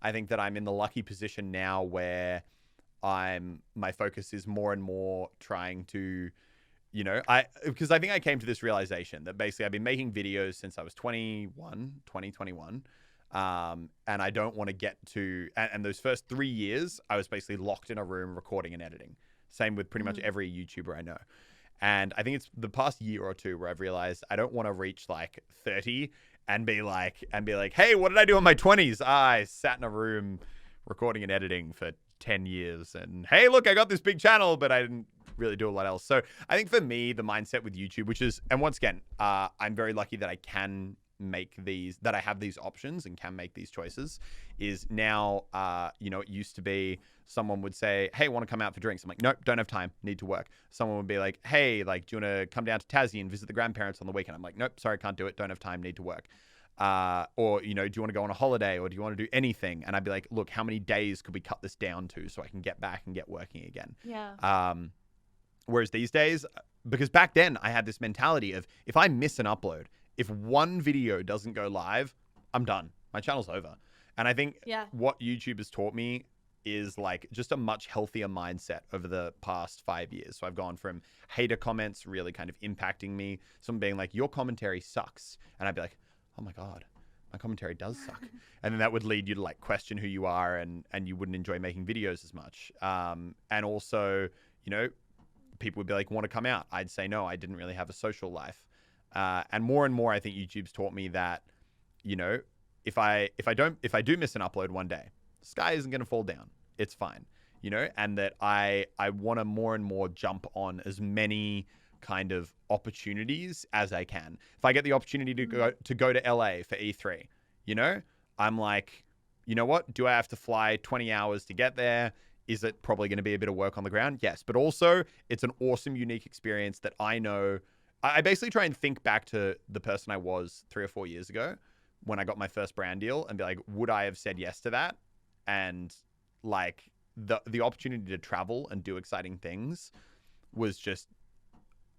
Speaker 1: I think that I'm in the lucky position now where my focus is more and more trying to, because I think I came to this realization that basically I've been making videos since I was 2021. And I don't want to get to, and those first 3 years, I was basically locked in a room recording and editing. Same with pretty much every YouTuber I know. And I think it's the past year or two where I've realized I don't want to reach like 30 and be like, hey, what did I do in my 20s? I sat in a room recording and editing for 10 years. And hey, look, I got this big channel, but I didn't really do a lot else. So I think for me, the mindset with YouTube, which is, and once again, I'm very lucky that I have these options and can make these choices, is now, it used to be someone would say, hey, want to come out for drinks? I'm like, nope, don't have time, need to work. Someone would be like, hey, like, do you want to come down to Tassie and visit the grandparents on the weekend? I'm like, nope, sorry, can't do it, don't have time, need to work. Or, do you want to go on a holiday, or do you want to do anything? And I'd be like, look, how many days could we cut this down to so I can get back and get working again?
Speaker 2: Yeah.
Speaker 1: Whereas these days, because back then I had this mentality of, if I miss an upload, if one video doesn't go live, I'm done. My channel's over. And I think what YouTube has taught me is like just a much healthier mindset over the past 5 years. So I've gone from hater comments really kind of impacting me, someone being like, your commentary sucks. And I'd be like, oh my God, my commentary does suck. And then that would lead you to like question who you are, and you wouldn't enjoy making videos as much. And also, people would be like, want to come out? I'd say no, I didn't really have a social life. And more, I think YouTube's taught me that, if I do miss an upload one day, the sky isn't going to fall down. It's fine, and that I want to more and more jump on as many kind of opportunities as I can. If I get the opportunity to go to LA for E3, I'm like, you know what? Do I have to fly 20 hours to get there? Is it probably going to be a bit of work on the ground? Yes. But also, it's an awesome, unique experience that I know. I basically try and think back to the person I was 3 or 4 years ago when I got my first brand deal and be like, would I have said yes to that? And like the opportunity to travel and do exciting things was just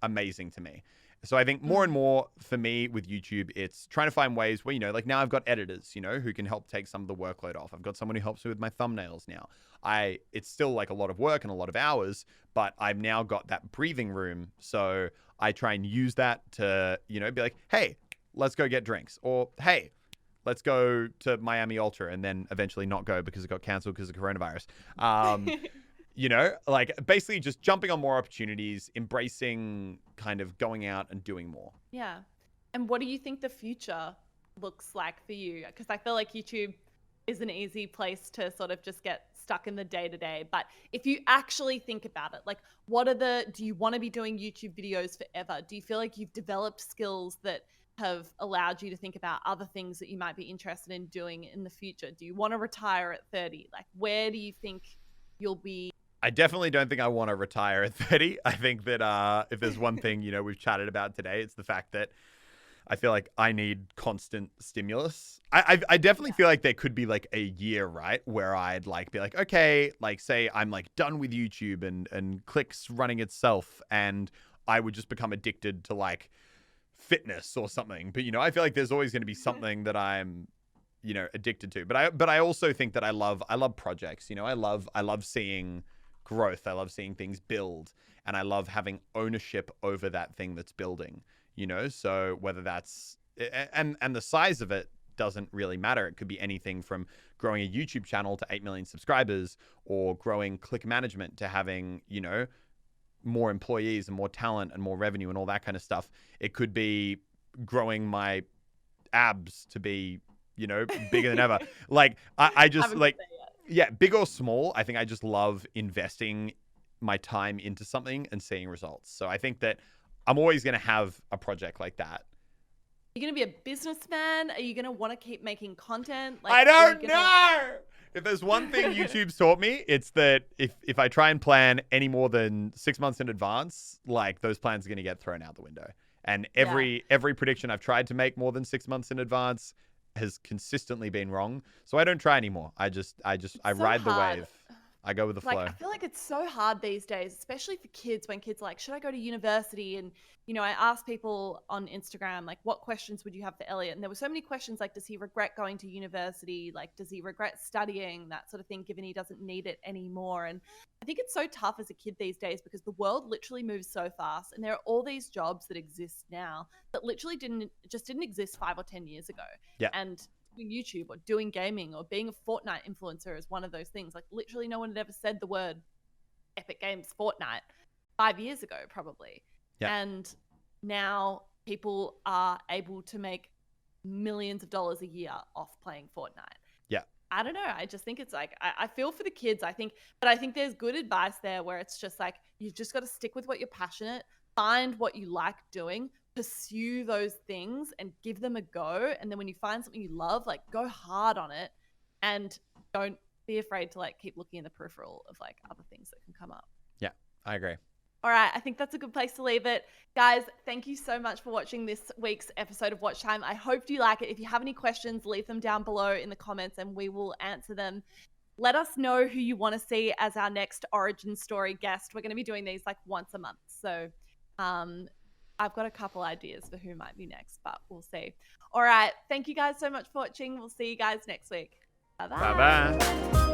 Speaker 1: amazing to me. So I think more and more for me with YouTube, it's trying to find ways where, like now I've got editors, who can help take some of the workload off. I've got someone who helps me with my thumbnails now. It's still like a lot of work and a lot of hours, but I've now got that breathing room. So I try and use that to, be like, hey, let's go get drinks, or hey, let's go to Miami Ultra, and then eventually not go because it got canceled because of coronavirus. Like basically just jumping on more opportunities, embracing kind of going out and doing more.
Speaker 2: Yeah. And what do you think the future looks like for you? Because I feel like YouTube is an easy place to sort of just get stuck in the day to day. But if you actually think about it, like do you want to be doing YouTube videos forever? Do you feel like you've developed skills that have allowed you to think about other things that you might be interested in doing in the future? Do you want to retire at 30? Like, where do you think you'll be?
Speaker 1: I definitely don't think I want to retire at 30. I think that if there's one thing, we've chatted about today, it's the fact that I feel like I need constant stimulus. I definitely feel like there could be like a year, right, where I'd like be like, okay, like say I'm like done with YouTube and clicks running itself, and I would just become addicted to like fitness or something. But I feel like there's always going to be something that I'm addicted to. But I also think that I love projects. I love seeing growth. I love seeing things build, and I love having ownership over that thing that's building. So whether that's and the size of it doesn't really matter. It could be anything from growing a YouTube channel to 8 million subscribers, or growing click management to having, more employees and more talent and more revenue and all that kind of stuff. It could be growing my abs to be, bigger than ever. Like I just like, yeah, big or small. I think I just love investing my time into something and seeing results. So I think that I'm always going to have a project like that.
Speaker 2: Are you going to be a businessman? Are you going to want to keep making content?
Speaker 1: Like, I don't know. If there's one thing YouTube's taught me, it's that if I try and plan any more than 6 months in advance, like those plans are going to get thrown out the window. And every prediction I've tried to make more than 6 months in advance has consistently been wrong. So I don't try anymore. I ride the wave. I go with the flow.
Speaker 2: I feel like it's so hard these days, especially for kids, when kids are like, should I go to university? And, I asked people on Instagram, like, what questions would you have for Elliot? And there were so many questions like, does he regret going to university? Like, does he regret studying? That sort of thing, given he doesn't need it anymore. And I think it's so tough as a kid these days because the world literally moves so fast. And there are all these jobs that exist now that literally didn't exist 5 or 10 years ago.
Speaker 1: Yeah.
Speaker 2: And doing YouTube or doing gaming or being a Fortnite influencer is one of those things. Like literally no one had ever said the word Epic Games Fortnite 5 years ago, probably.
Speaker 1: Yeah.
Speaker 2: And now people are able to make millions of dollars a year off playing Fortnite.
Speaker 1: Yeah.
Speaker 2: I don't know. I just think it's like, I feel for the kids, I think there's good advice there where it's just like, you've just got to stick with what you're passionate, find what you like doing, pursue those things and give them a go. And then when you find something you love, like go hard on it and don't be afraid to like keep looking in the peripheral of like other things that can come up.
Speaker 1: Yeah, I agree.
Speaker 2: All right. I think that's a good place to leave it. Guys, thank you so much for watching this week's episode of Watchtime. I hope you like it. If you have any questions, leave them down below in the comments and we will answer them. Let us know who you want to see as our next origin story guest. We're going to be doing these like once a month. So, I've got a couple ideas for who might be next, but we'll see. All right. Thank you guys so much for watching. We'll see you guys next week. Bye-bye.
Speaker 1: Bye-bye.